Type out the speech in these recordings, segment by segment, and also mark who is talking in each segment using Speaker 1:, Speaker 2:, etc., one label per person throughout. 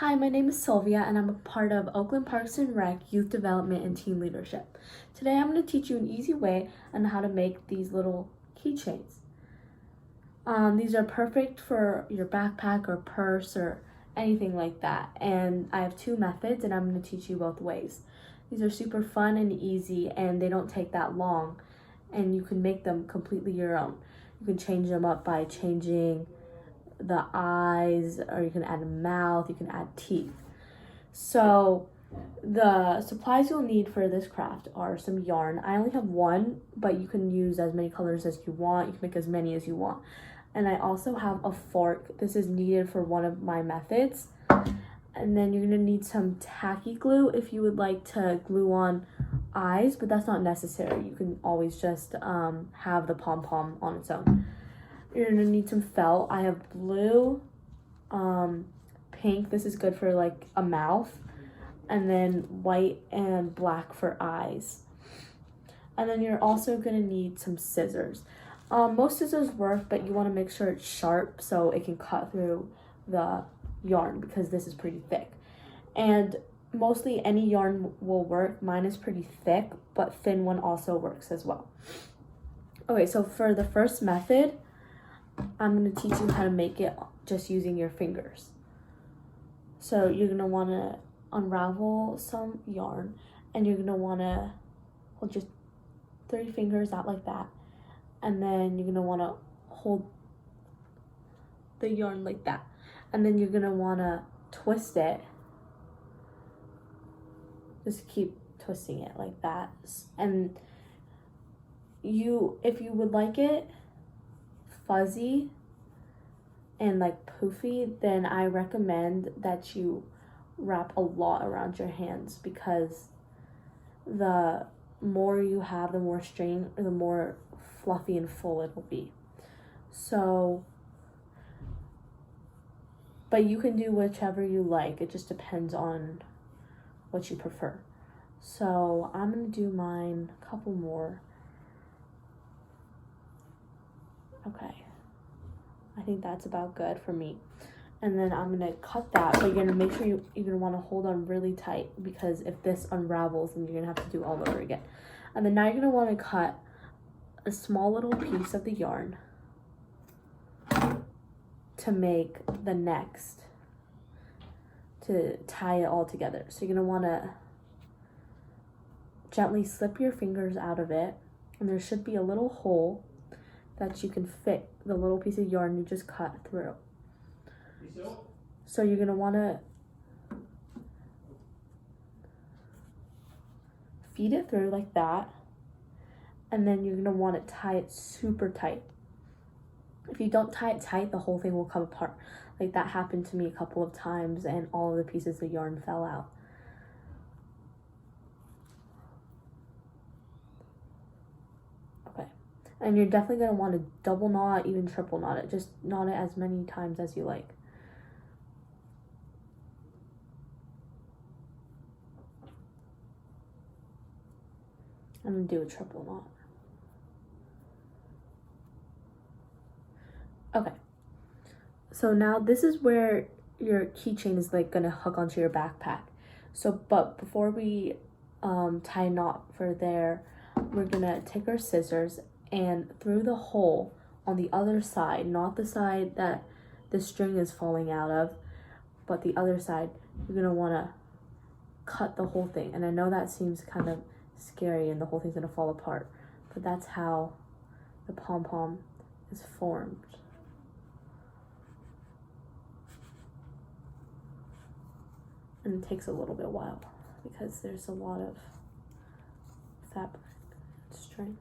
Speaker 1: Hi, my name is Silvia and I'm a part of Oakland Parks and Rec Youth Development and Teen Leadership. Today I'm going to teach you an easy way on how to make these little keychains. These are perfect for your backpack or purse or anything like that. And I have two methods and I'm going to teach you both ways. These are super fun and easy and they don't take that long. And you can make them completely your own. You can change them up by changing the eyes, or you can add a mouth, you can add teeth. So the supplies you'll need for this craft are some yarn. I only have one, but you can use as many colors as you want. You can make as many as you want. And I also have a fork. This is needed for one of my methods. And then you're gonna need some tacky glue if you would like to glue on eyes, but that's not necessary. You can always just have the pom pom on its own. You're gonna need some felt. I have blue, pink. This is good for like a mouth. And then white and black for eyes. And then you're also gonna need some scissors. Most scissors work, but you wanna make sure it's sharp so it can cut through the yarn because this is pretty thick. And mostly any yarn will work. Mine is pretty thick, but thin one also works as well. Okay, so for the first method, I'm going to teach you how to make it just using your fingers. So you're going to want to unravel some yarn and you're going to want to hold your 3 fingers out like that. And then you're going to want to hold the yarn like that. And then you're going to want to twist it. Just keep twisting it like that. And if you would like it fuzzy and like poofy, then I recommend that you wrap a lot around your hands, because the more you have, the more string, the more fluffy and full it will be. So, but you can do whichever you like. It just depends on what you prefer. So I'm gonna do mine a couple more. Okay, I think that's about good for me. And then I'm gonna cut that, but you're gonna make sure you're gonna wanna hold on really tight, because if this unravels, then you're gonna have to do all over again. And then now you're gonna wanna cut a small little piece of the yarn to make the next, to tie it all together. So you're gonna wanna gently slip your fingers out of it, and there should be a little hole that you can fit the little piece of yarn you just cut through. So you're gonna wanna feed it through like that, and then you're gonna wanna tie it super tight. If you don't tie it tight, the whole thing will come apart. Like that happened to me a couple of times and all of the pieces of yarn fell out. And you're definitely going to want to double knot, even triple knot it. Just knot it as many times as you like. I'm going to do a triple knot. Okay. So now this is where your keychain is like going to hook onto your backpack. So, but before we tie a knot for there, we're going to take our scissors and through the hole on the other side, not the side that the string is falling out of, but the other side, you're gonna wanna cut the whole thing. And I know that seems kind of scary and the whole thing's gonna fall apart, but that's how the pom pom is formed. And it takes a little bit while because there's a lot of fabric string.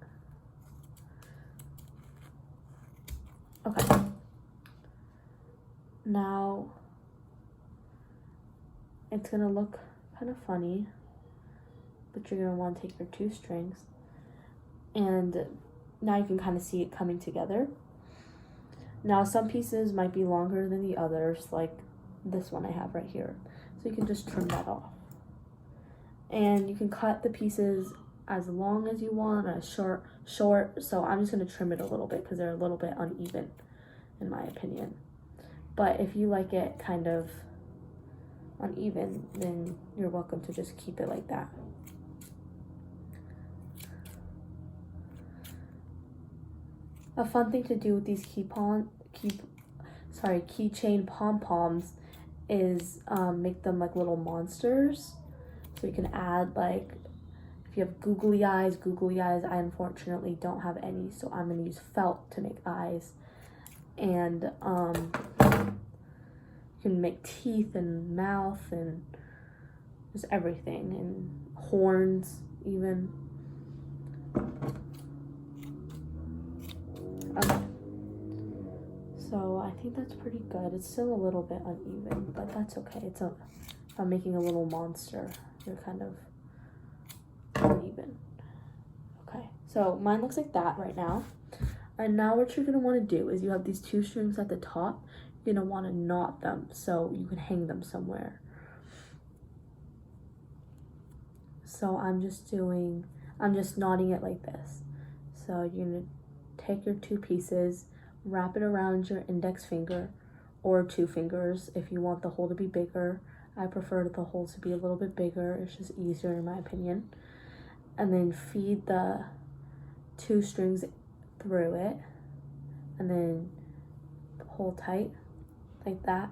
Speaker 1: Okay, now it's gonna look kind of funny, but you're gonna want to take your 2 strings, and now you can kind of see it coming together. Now some pieces might be longer than the others, like this one I have right here, so you can just trim that off. And you can cut the pieces as long as you want, as short, so I'm just going to trim it a little bit because they're a little bit uneven in my opinion. But if you like it kind of uneven, then you're welcome to just keep it like that. A fun thing to do with these keychain pom-poms is make them like little monsters. So you can add, like, if you have googly eyes, I unfortunately don't have any, so I'm gonna use felt to make eyes. And you can make teeth and mouth and just everything, and horns even. Okay. So I think that's pretty good. It's still a little bit uneven, but that's okay. If I'm making a little monster, they're kind of uneven. Okay, so mine looks like that right now. And now what you're gonna wanna do is you have these 2 strings at the top. You're gonna wanna knot them so you can hang them somewhere. So I'm just knotting it like this. So you're gonna take your 2 pieces, wrap it around your index finger or 2 fingers if you want the hole to be bigger. I prefer the hole to be a little bit bigger. It's just easier in my opinion. And then feed the 2 strings through it and then hold tight like that.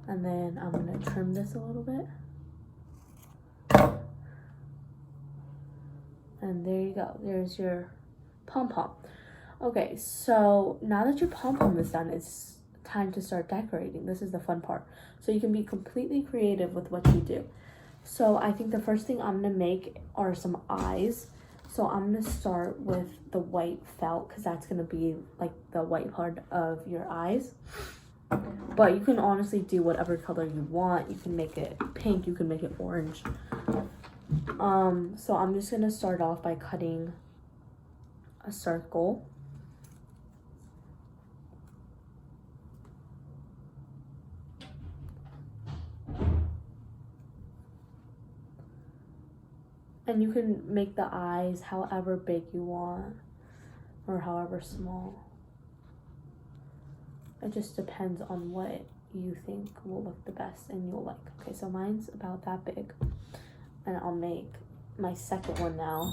Speaker 1: And then I'm gonna trim this a little bit. And there you go. There's your pom-pom. Okay, so now that your pom-pom is done, it's time to start decorating. This is the fun part. So you can be completely creative with what you do. So I think the first thing I'm gonna make are some eyes. So I'm gonna start with the white felt because that's gonna be like the white part of your eyes. But you can honestly do whatever color you want. You can make it pink, you can make it orange. So I'm just gonna start off by cutting a circle. And you can make the eyes however big you want or however small. It just depends on what you think will look the best and you'll like. Okay, so mine's about that big. And I'll make my second one now.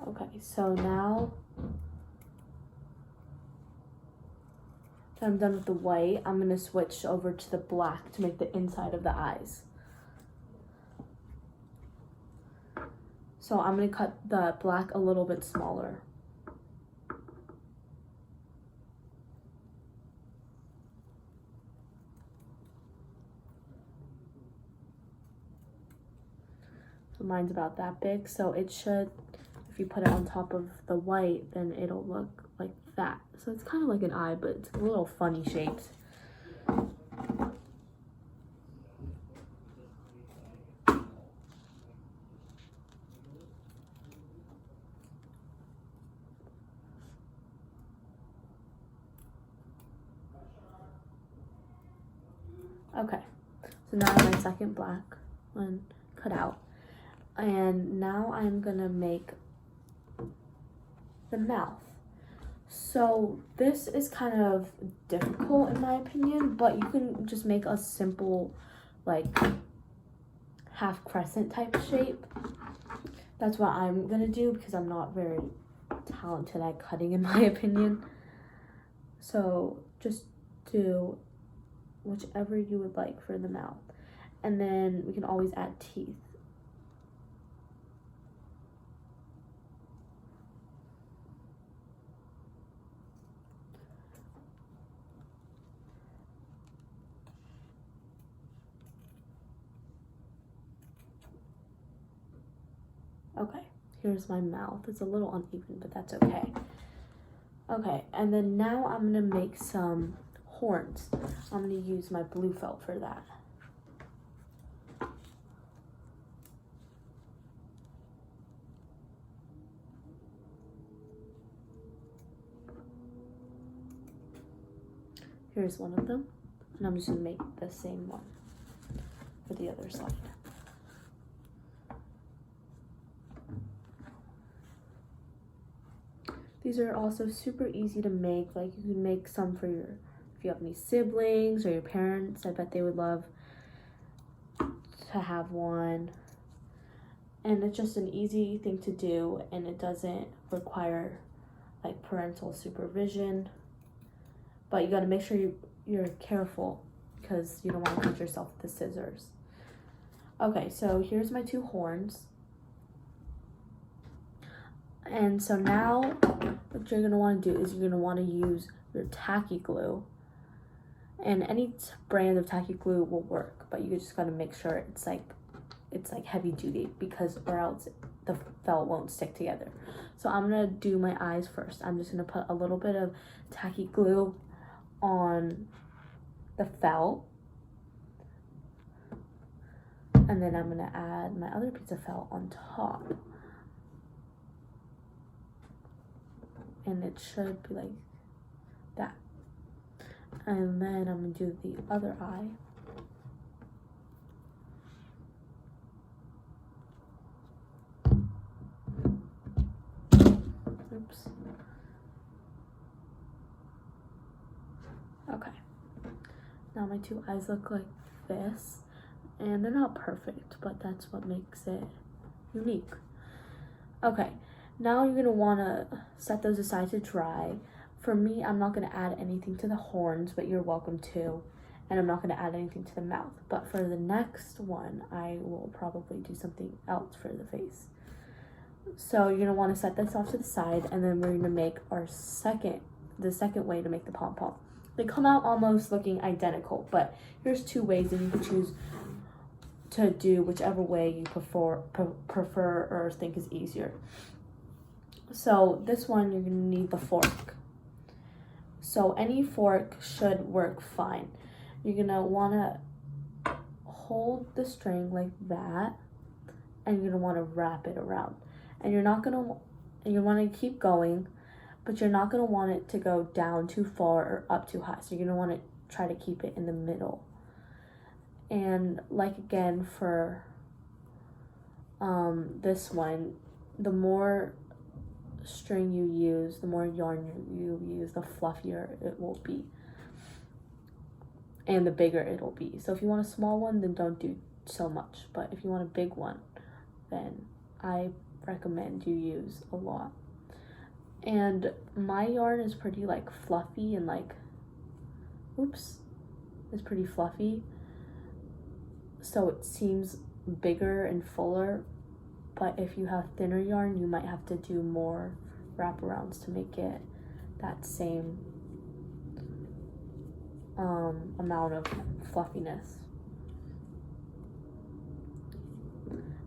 Speaker 1: Okay, so now that I'm done with the white, I'm gonna switch over to the black to make the inside of the eyes. So I'm gonna cut the black a little bit smaller. So mine's about that big, so it should, if you put it on top of the white, then it'll look like that. So it's kind of like an eye, but it's a little funny shaped. Okay, so now I have my second black one cut out. And now I'm gonna make the mouth. So this is kind of difficult in my opinion, but you can just make a simple like half crescent type shape. That's what I'm gonna do because I'm not very talented at cutting in my opinion. So just do whichever you would like for the mouth. And then we can always add teeth. Okay, here's my mouth. It's a little uneven, but that's okay. Okay, and then now I'm gonna make some horns. I'm gonna use my blue felt for that. Here's one of them, and I'm just gonna make the same one for the other side. These are also super easy to make. Like you can make some for if you have any siblings or your parents. I bet they would love to have one. And it's just an easy thing to do, and it doesn't require like parental supervision. But you got to make sure you're careful because you don't want to cut yourself with the scissors. Okay, so here's my 2 horns. And so now what you're going to want to do is you're going to want to use your Tacky glue. And any brand of Tacky glue will work, but you just got to make sure it's like heavy duty, because or else the felt won't stick together. So I'm going to do my eyes first. I'm just going to put a little bit of Tacky glue on the felt. And then I'm going to add my other piece of felt on top. And it should be like that. And then I'm going to do the other eye. Oops. Okay. Now my 2 eyes look like this. And they're not perfect, but that's what makes it unique. Okay. Now you're going to want to set those aside to dry. For me, I'm not going to add anything to the horns, but you're welcome to. And I'm not going to add anything to the mouth. But for the next one, I will probably do something else for the face. So you're going to want to set this off to the side, and then we're going to make the second way to make the pom pom. They come out almost looking identical, but here's 2 ways, and you can choose to do whichever way you prefer or think is easier. So this one, you're going to need the fork. So any fork should work fine. You're going to want to hold the string like that, and you're going to want to wrap it around. And you want to keep going, but you're not going to want it to go down too far or up too high. So you're going to want to try to keep it in the middle. And like again for this one, the more string you use, the more yarn you use, the fluffier it will be. And the bigger it'll be. So if you want a small one, then don't do so much. But if you want a big one, then I recommend you use a lot. And my yarn is pretty like fluffy and like, it's pretty fluffy. So it seems bigger and fuller. But if you have thinner yarn, you might have to do more wraparounds to make it that same amount of fluffiness.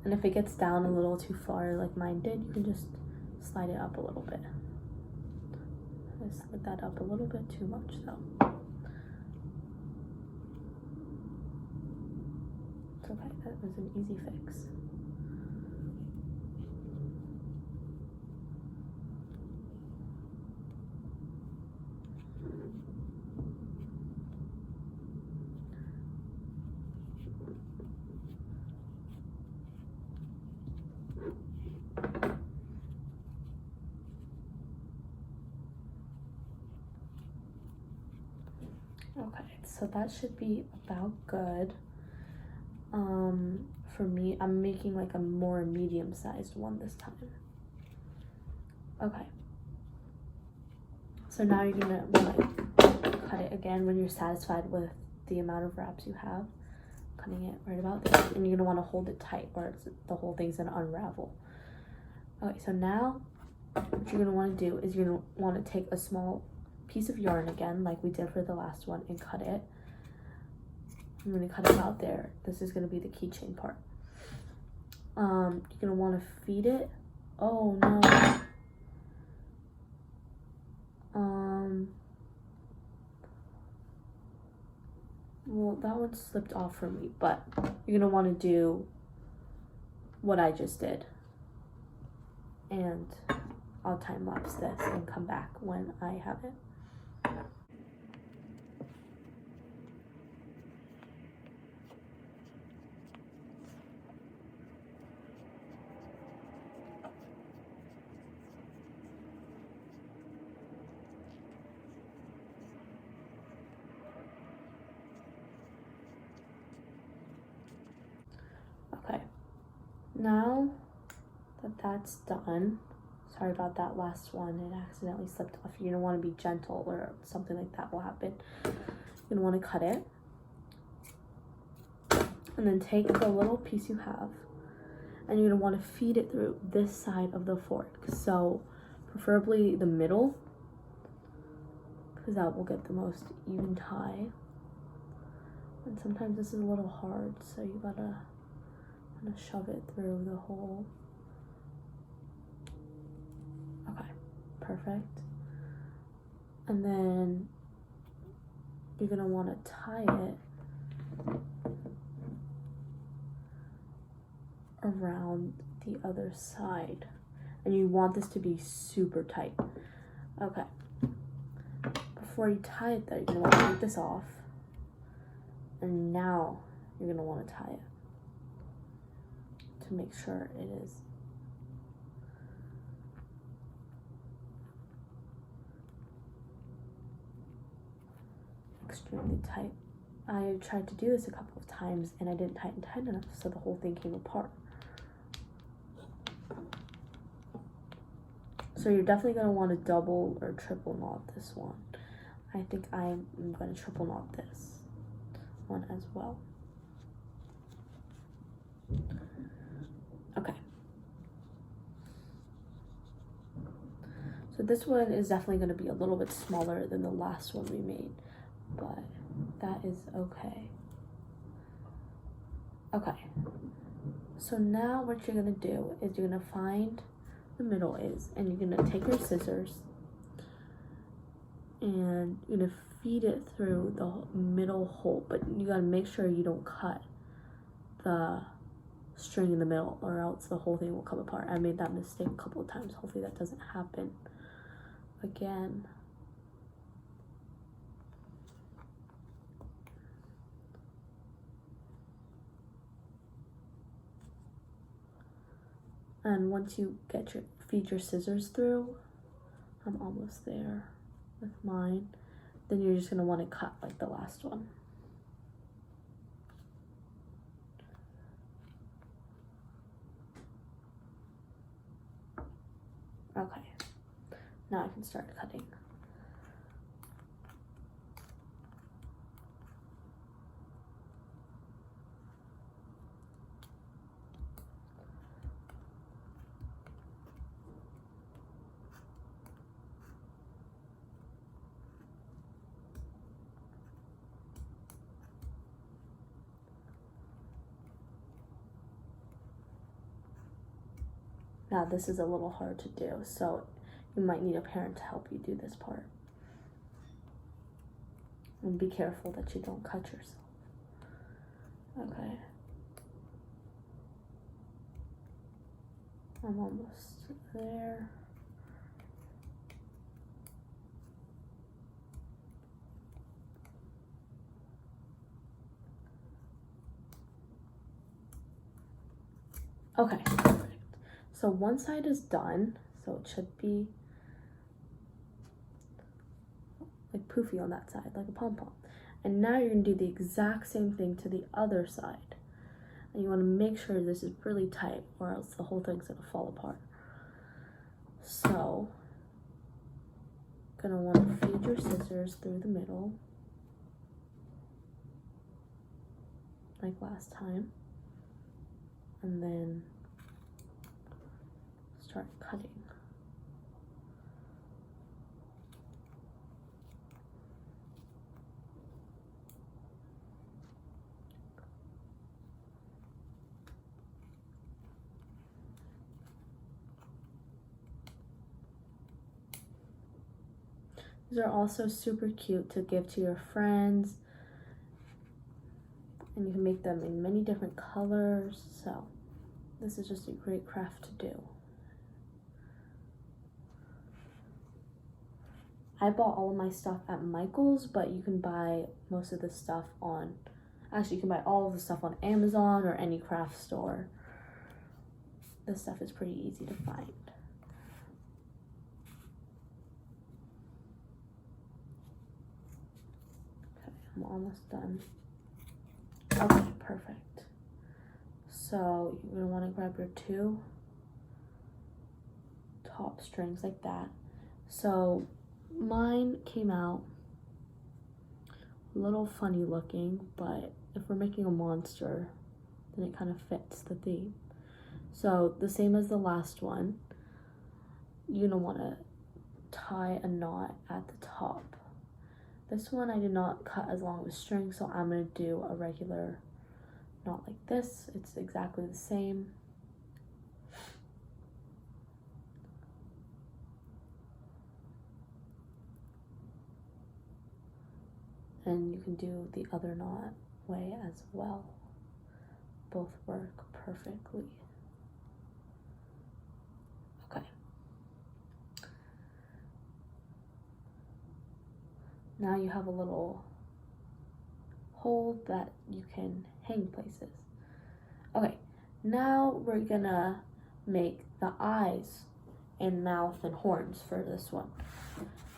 Speaker 1: And if it gets down a little too far like mine did, you can just slide it up a little bit. I slid that up a little bit too much though. It's okay, that was an easy fix. Okay, so that should be about good. For me, I'm making like a more medium-sized one this time. Okay. So now you're gonna want to cut it again when you're satisfied with the amount of wraps you have. Cutting it right about there, and you're gonna want to hold it tight, or the whole thing's gonna unravel. Okay, so now what you're gonna want to do is you're gonna want to take a small piece of yarn again, like we did for the last one, and cut it. I'm going to cut it out there. This is going to be the keychain part. You're going to want to feed it. Oh no. Well, that one slipped off for me, but you're going to want to do what I just did. And I'll time lapse this and come back when I have it. that that's done. Sorry about that last one, it accidentally slipped off. You're gonna want to be gentle or something like that will happen. You're gonna want to cut it. And then take the little piece you have and you're gonna want to feed it through this side of the fork. So preferably the middle, because that will get the most even tie. And sometimes this is a little hard, so you gotta kind of shove it through the hole. Okay, perfect. And then you're gonna want to tie it around the other side. And you want this to be super tight. Okay. Before you tie it though, you're gonna want to take this off. And now you're gonna want to tie it to make sure it is extremely tight. I tried to do this a couple of times and I didn't tighten tight enough, so the whole thing came apart. So you're definitely going to want to double or triple knot this one. I think I'm going to triple knot this one as well. Okay. So this one is definitely going to be a little bit smaller than the last one we made, but that is okay. Okay. So now what you're going to do is you're going to find the middle is, and you're going to take your scissors and you're going to feed it through the middle hole, but you got to make sure you don't cut the string in the middle or else the whole thing will come apart. I made that mistake a couple of times. Hopefully that doesn't happen again. And once you get feed your scissors through, I'm almost there with mine, then you're just gonna want to cut like the last one. Okay, now I can start cutting. Now this is a little hard to do, so you might need a parent to help you do this part. And be careful that you don't cut yourself. Okay. I'm almost there. Okay, perfect. So one side is done, so it should be like poofy on that side, like a pom-pom. And now you're gonna do the exact same thing to the other side. And you wanna make sure this is really tight or else the whole thing's gonna fall apart. So, gonna wanna feed your scissors through the middle, like last time. And then start cutting. These are also super cute to give to your friends. And you can make them in many different colors. So this is just a great craft to do. I bought all of my stuff at Michael's, but you can buy most of the stuff on, actually you can buy all of the stuff on Amazon or any craft store. This stuff is pretty easy to find. Okay, I'm almost done. Okay, perfect. So you're gonna wanna grab your two top strings like that. So mine came out a little funny looking, but if we're making a monster, then it kind of fits the theme. So the same as the last one, you're gonna wanna tie a knot at the top. This one I did not cut as long as string, so I'm gonna do a regular knot like this. It's exactly the same. And you can do the other knot way as well. Both work perfectly. Okay. Now you have a little hole that you can hang places. Okay, now we're gonna make the eyes and mouth and horns for this one.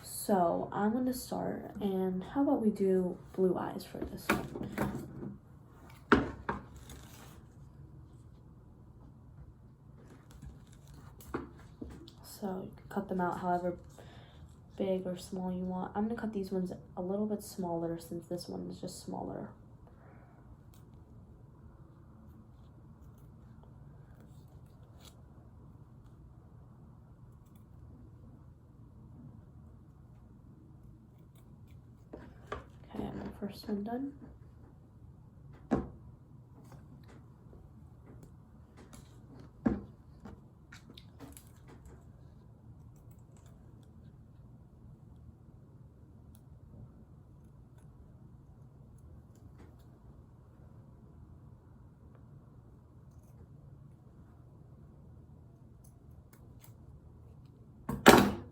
Speaker 1: So I'm gonna start, and how about we do blue eyes for this one? So you can cut them out however big or small you want. I'm gonna cut these ones a little bit smaller since this one is just smaller. Okay, I have my first one done.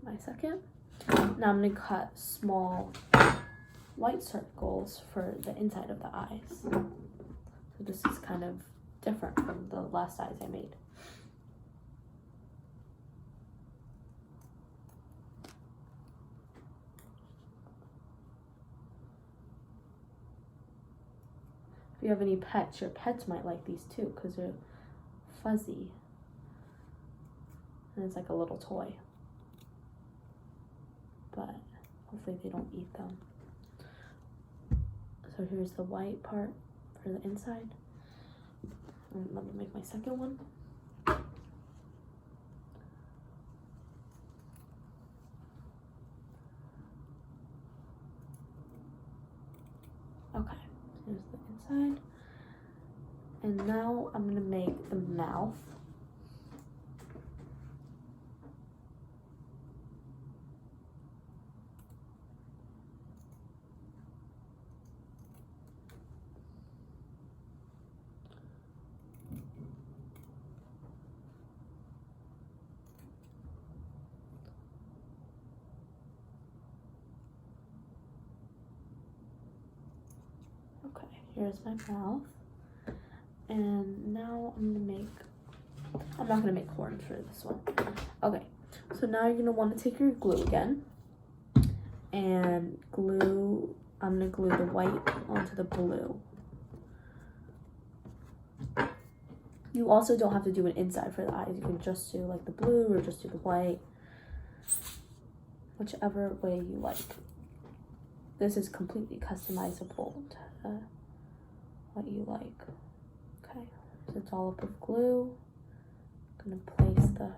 Speaker 1: My second. Now I'm gonna cut small white circles for the inside of the eyes. So this is kind of different from the last eyes I made. If you have any pets, your pets might like these too because they're fuzzy. And it's like a little toy. But hopefully they don't eat them. So here's the white part for the inside. And let me make my second one. Okay, here's the inside. And now I'm gonna make the mouth. Okay, here's my mouth. And now I'm not gonna make horns for this one. Okay, so now you're gonna want to take your glue again and I'm gonna glue the white onto the blue. You also don't have to do an inside for the eyes. You can just do like the blue or just do the white, whichever way you like. This is completely customizable to what you like. Okay, so it's all up with glue. I'm gonna place the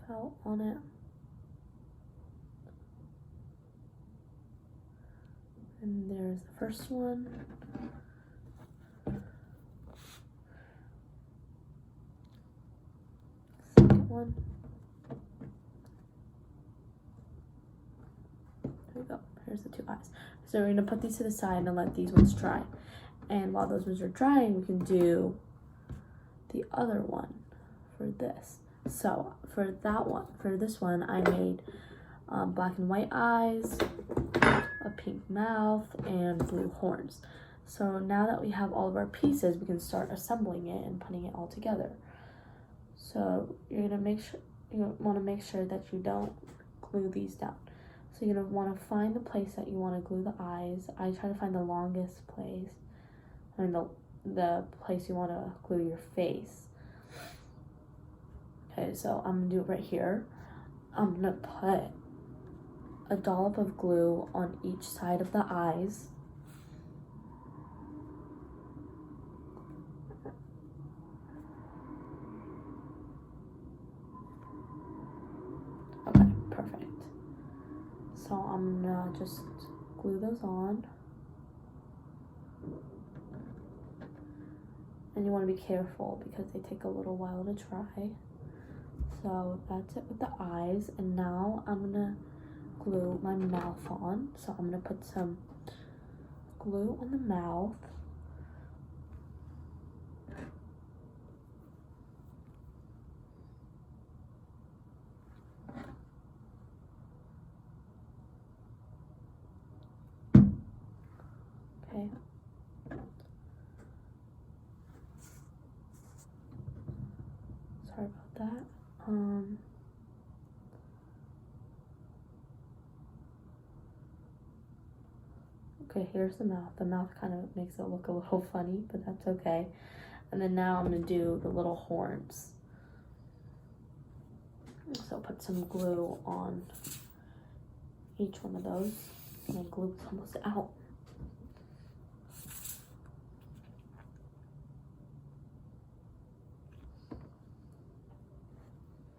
Speaker 1: felt on it. And there's the first one. Second one. There we go. Here's the two eyes. So we're gonna put these to the side and let these ones dry. And while those ones are drying, we can do the other one for this. So for that one, for this one, I made black and white eyes, a pink mouth, and blue horns. So now that we have all of our pieces, we can start assembling it and putting it all together. So you're gonna want to make sure that you don't glue these down. So you're gonna want to find the place that you want to glue the eyes. I try to find the longest place. I mean the place you want to glue your face. Okay, so I'm gonna do it right here. I'm gonna put a dollop of glue on each side of the eyes. Okay, perfect. So I'm gonna just glue those on. And you want to be careful because they take a little while to dry. So that's it with the eyes. And now I'm gonna glue my mouth on. So I'm gonna put some glue on the mouth. Okay. Sorry about that. Okay, here's the mouth. The mouth kind of makes it look a little funny, but that's okay. And then now I'm gonna do the little horns. So put some glue on each one of those. And the glue's almost out.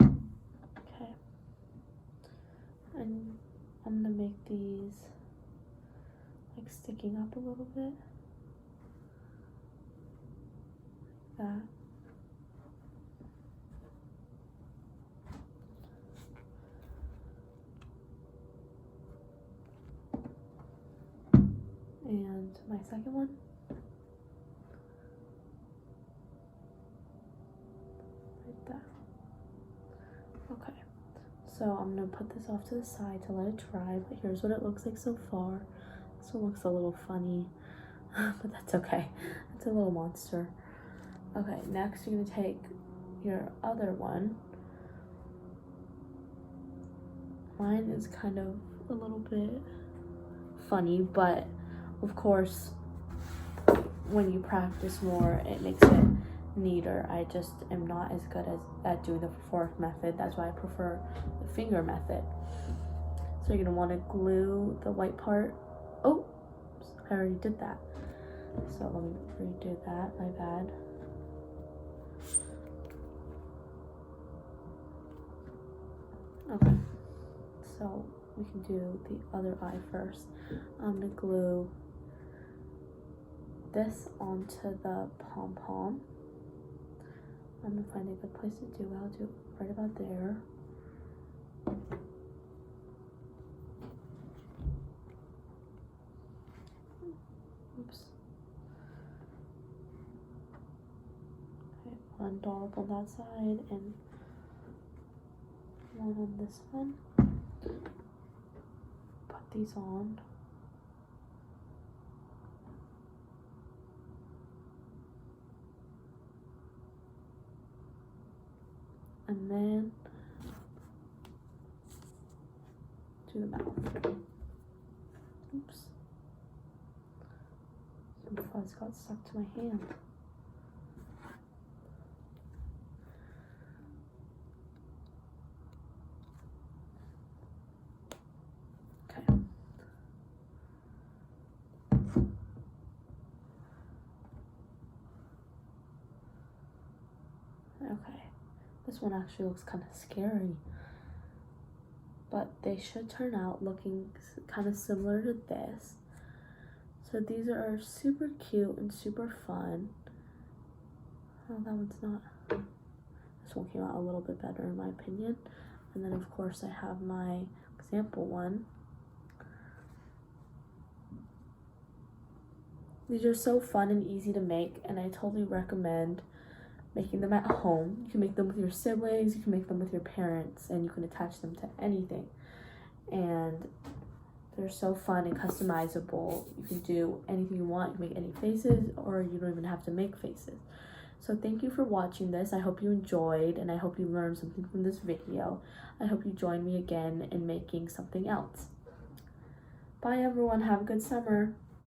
Speaker 1: Okay. And I'm gonna make these like sticking up a little bit. Like that. And my second one. Like that. Okay. So I'm gonna put this off to the side to let it dry, but here's what it looks like so far. This one looks a little funny, but that's okay. It's a little monster. Okay, next you're gonna take your other one. Mine is kind of a little bit funny, but of course, when you practice more, it makes it neater. I just am not as good at doing the fork method. That's why I prefer the finger method. So you're gonna want to glue the white part. Oh, I already did that. So let me redo that, my bad. Okay, so we can do the other eye first. I'm gonna glue this onto the Pom Pom. I'm gonna find a good place to do it. I'll do it right about there. Oops. Okay, one dollop on that side and one on this one. Put these on. And then to the mouth. Oops. Some fuzz got stuck to my hand. Okay. Okay. This one actually looks kind of scary, but they should turn out looking kind of similar to this. So these are super cute and super fun. Oh, that one's not. This one came out a little bit better in my opinion. And then of course I have my example one. These are so fun and easy to make, and I totally recommend making them at home. You can make them with your siblings, you can make them with your parents, and you can attach them to anything. And they're so fun and customizable. You can do anything you want. You can make any faces, or you don't even have to make faces. So thank you for watching this. I hope you enjoyed, and I hope you learned something from this video. I hope you join me again in making something else. Bye everyone, have a good summer.